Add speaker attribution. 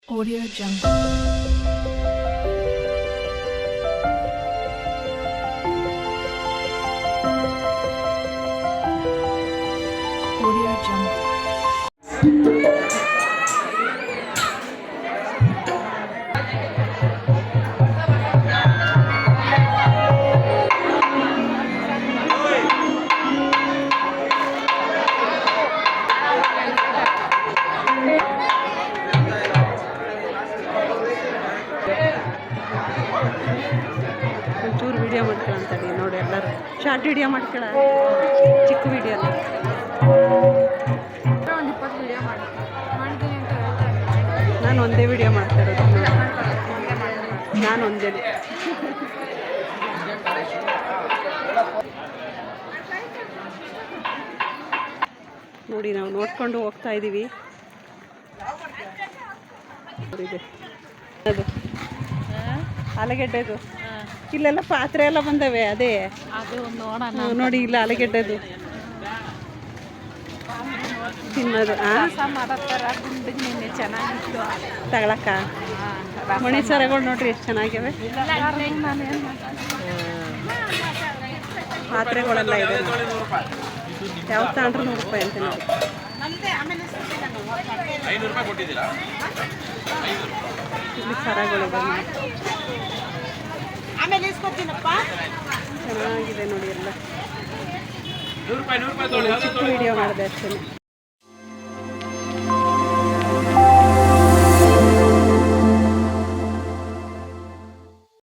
Speaker 1: Audio Jungle. Audio Jungle.
Speaker 2: ಒಂಚೂರು video ಮಾಡ್ಕೊಳ್ಳೋಂಥದ್ದು ನೋಡಿ ಎಲ್ಲರೂ ಶಾರ್ಟ್ ವಿಡಿಯೋ ಮಾಡ್ಕೊಳ್ಳ ಚಿಕ್ಕ ವಿಡಿಯೋ ಅಲ್ಲ
Speaker 3: ಒಂದು 20 ವಿಡಿಯೋ ಮಾಡ್ತೀನಿ ಅಂತ ಹೇಳ್ತಾರೆ.
Speaker 2: ನಾನು ಒಂದೇ ವಿಡಿಯೋ ಮಾಡ್ತಾ ಇರೋದು ನಾನು ಒಂದೇ ನೋಡಿ ನಾವು ನೋಡ್ಕೊಂಡು ಹೋಗ್ತಾ ಇದ್ದೀವಿ ಇದೆ ಅದು ಆಲೂಗೆಡ್ಡೆದು ಇಲ್ಲೆಲ್ಲ ಪಾತ್ರೆ ಎಲ್ಲ ಬಂದವೆ ಅದೇ
Speaker 3: ಅದು ನೋಡೋಣ
Speaker 2: ನೋಡಿ ಇಲ್ಲ ಆಲೂಗೆಡ್ಡೆದು ತಿನ್ನೋದು
Speaker 3: ಮಾಡತ್ತಾರ ಗುಂಡಿಗೆ ನಿನ್ನೆ ಚೆನ್ನಾಗಿತ್ತು
Speaker 2: ತಗೊಳಕ್ಕ ಮಣಿ ಸರಗಳು ನೋಡ್ರಿ ಎಷ್ಟು ಚೆನ್ನಾಗಿವೆ ಪಾತ್ರೆಗಳೆಲ್ಲ ಇದೆ ಯಾವ ತಗೊಂಡ್ರು ₹100 ಅಂತ ನೋಡಿ ಇಲ್ಲಿ ಸರಗಳಿದೆ ಚೆನ್ನಾಗಿದೆ ನೋಡಿ ಎಲ್ಲ ಚಿಕ್ಕ ವಿಡಿಯೋ ಮಾಡಿದೆ ಅಷ್ಟೇ.